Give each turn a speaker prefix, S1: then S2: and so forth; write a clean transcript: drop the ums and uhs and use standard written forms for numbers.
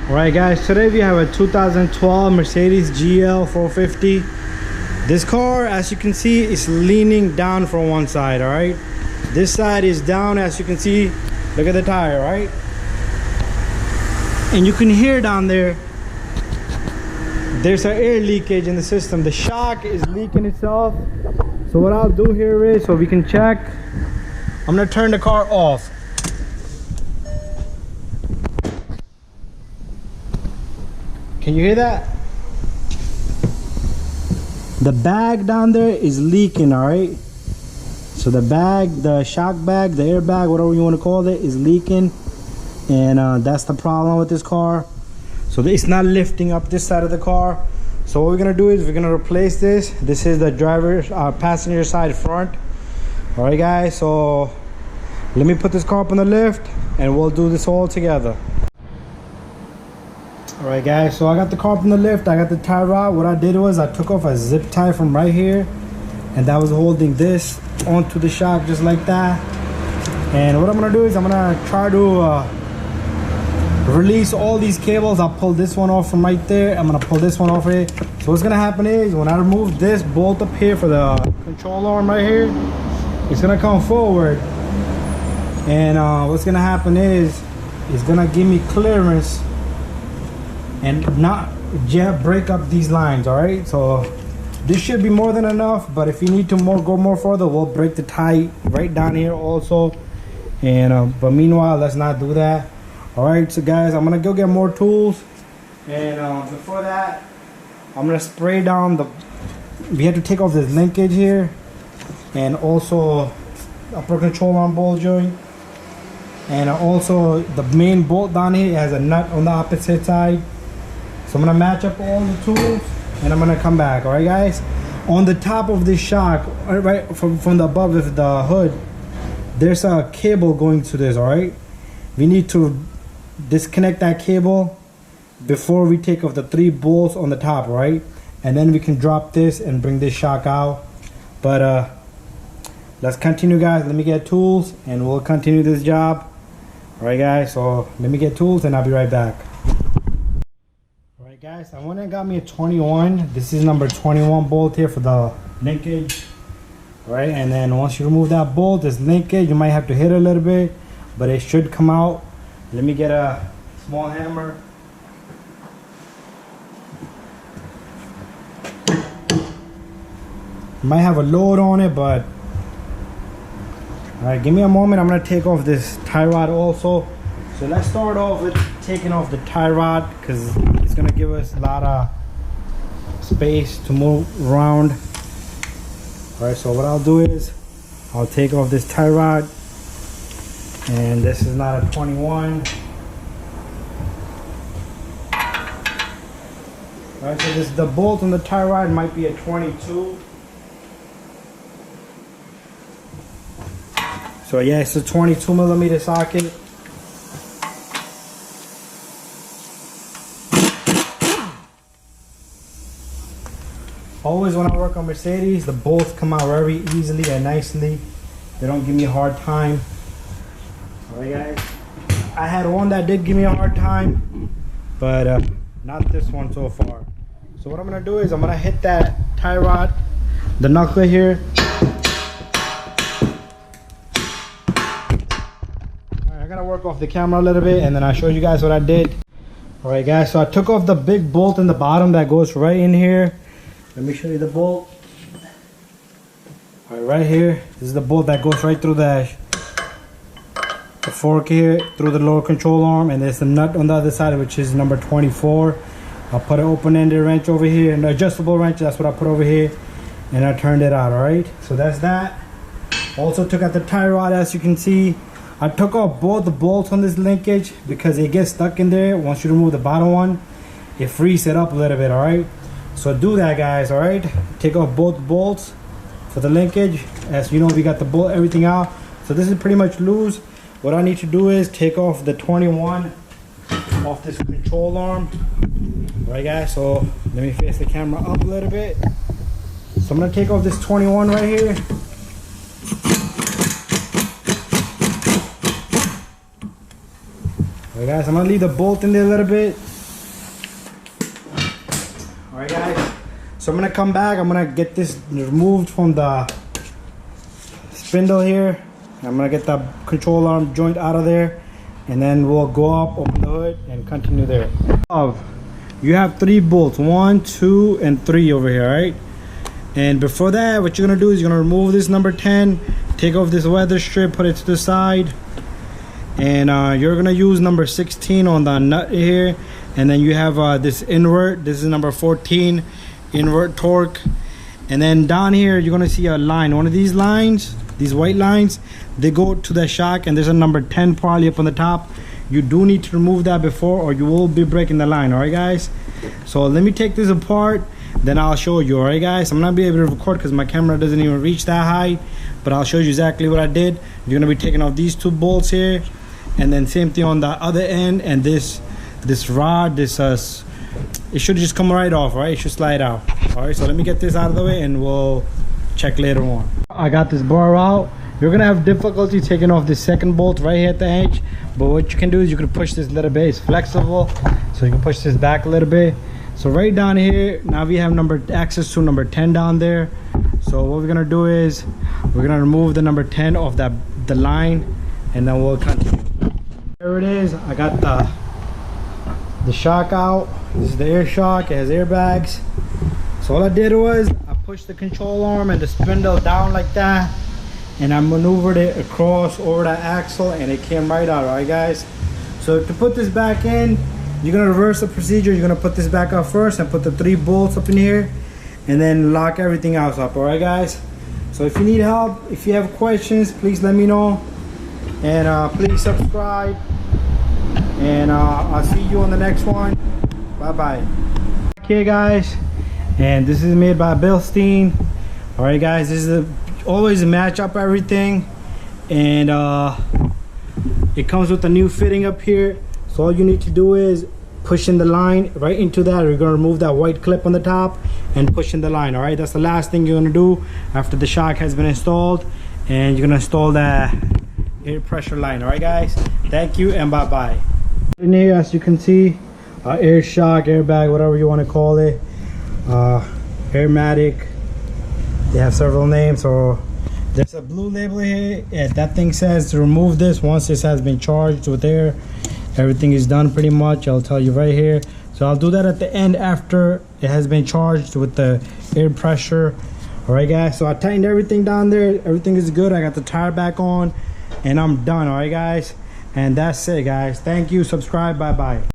S1: Alright guys, today we have a 2012 Mercedes GL450. This car, as you can see, is leaning down from one side, alright? This side is down, as you can see. Look at the tire, right? And you can hear down there, there's an air leakage in the system. The shock is leaking itself. So what I'll do here is, so we can check, I'm gonna turn the car off. Can you hear that? The bag down there is leaking, all right? So the bag, the shock bag, the airbag, whatever you want to call it, is leaking. And that's the problem with this car. So it's not lifting up this side of the car. So what we're gonna do is we're gonna replace this. This is the driver's passenger side front. All right, guys, so let me put this car up on the lift and we'll do this all together. All right guys, so I got the car up on the lift. I got the tie rod. What I did was I took off a zip tie from right here, and that was holding this onto the shock just like that. And what I'm gonna do is I'm gonna try to release all these cables. I'll pull this one off from right there. I'm gonna pull this one off here. So what's gonna happen is when I remove this bolt up here for the control arm right here, it's gonna come forward, and what's gonna happen is it's gonna give me clearance and not break up these lines. All right, so this should be more than enough, but if you need to go more further, we'll break the tie right down here also. And but meanwhile, let's not do that. All right, so guys, I'm gonna go get more tools, and before that, I'm gonna spray down the, we have to take off this linkage here, and also upper control arm ball joint, and also the main bolt down here has a nut on the opposite side. So I'm gonna match up all the tools and I'm gonna come back. All right guys, on the top of this shock, right from the above of the hood, there's a cable going to this. All right, we need to disconnect that cable before we take off the 3 bolts on the top, right? And then we can drop this and bring this shock out. But let's continue guys. Let me get tools and we'll continue this job. All right guys, so let me get tools and I'll be right back. Guys, I went and got me a 21. This is number 21 bolt here for the linkage. Right, and then once you remove that bolt, this linkage, you might have to hit it a little bit, but it should come out. Let me get a small hammer. Might have a load on it, but all right, give me a moment. I'm gonna take off this tie rod also. So let's start off with taking off the tie rod, because it's gonna give us a lot of space to move around. All right, so what I'll do is I'll take off this tie rod, and this is not a 21. All right, so the bolt on the tie rod might be a 22. So yeah, it's a 22 millimeter socket. Always when I work on Mercedes, the bolts come out very easily and nicely. They don't give me a hard time. Alright guys, I had one that did give me a hard time, but not this one so far. So what I'm gonna do is I'm gonna hit that tie rod, the knuckle here. Alright, I gotta work off the camera a little bit and then I'll show you guys what I did. Alright guys, so I took off the big bolt in the bottom that goes right in here. Let me show you the bolt. All right here, this is the bolt that goes right through the fork here, through the lower control arm, and there's the nut on the other side, which is number 24. I'll put an open-ended wrench over here, an adjustable wrench, that's what I put over here, and I turned it out. All right, so that's that. Also took out the tie rod, as you can see. I took off both the bolts on this linkage because it gets stuck in there. Once you remove the bottom one, it frees it up a little bit. All right, so do that guys. All right, take off both bolts for the linkage. As you know, we got the bolt, everything out, so this is pretty much loose. What I need to do is take off the 21 off this control arm. All right guys, so let me face the camera up a little bit. So I'm gonna take off this 21 right here. All right guys, I'm gonna leave the bolt in there a little bit. All right, guys. So I'm gonna come back. I'm gonna get this removed from the spindle here. I'm gonna get the control arm joint out of there, and then we'll go up, open the hood, and continue there. You have 3 bolts, 1, 2, and 3 over here, right? And before that, what you're gonna do is you're gonna remove this number 10, take off this weather strip, put it to the side, and you're gonna use number 16 on the nut here, and then you have this invert. This is number 14, invert torque. And then down here you're gonna see a line. One of these lines, these white lines, they go to the shock, and there's a number 10 probably up on the top. You do need to remove that before, or you will be breaking the line. All right, guys. So let me take this apart, then I'll show you. All right, guys. I'm not be able to record because my camera doesn't even reach that high, but I'll show you exactly what I did. You're gonna be taking off these 2 bolts here, and then same thing on the other end. And this rod, it should just come right off, right? It should slide out. All right, so let me get this out of the way and we'll check later on. I got this bar out. You're gonna have difficulty taking off the second bolt right here at the edge, but what you can do is you can push this a little bit. It's flexible, so you can push this back a little bit. So right down here, now we have access to number 10 down there. So what we're gonna do is we're gonna remove the number 10 off the line, and then we'll continue. There it is. I got the shock out. This is the air shock. It has airbags. So all I did was I pushed the control arm and the spindle down like that, and I maneuvered it across over the axle, and it came right out. All right, guys. So to put this back in, you're gonna reverse the procedure. You're gonna put this back up first and put the 3 bolts up in here, and then lock everything else up. All right, guys. So if you need help, if you have questions, please let me know, and please subscribe, and I'll see you on the next one. Bye bye. Okay, guys, and this is made by Bilstein. All right, guys, this is always match up everything, and it comes with a new fitting up here. So all you need to do is push in the line right into that. You're gonna remove that white clip on the top and push in the line. All right, that's the last thing you're gonna do after the shock has been installed, and you're gonna install the air pressure line. All right, guys, thank you and bye bye. In here, as you can see, air shock, airbag, whatever you want to call it, Airmatic. They have several names. So there's a blue label here, and that thing says to remove this once this has been charged with air. Everything is done pretty much. I'll tell you right here. So I'll do that at the end after it has been charged with the air pressure. All right, guys, so I tightened everything down there. Everything is good. I got the tire back on, and I'm done. All right, guys, and that's it, guys. Thank you. Subscribe. Bye bye.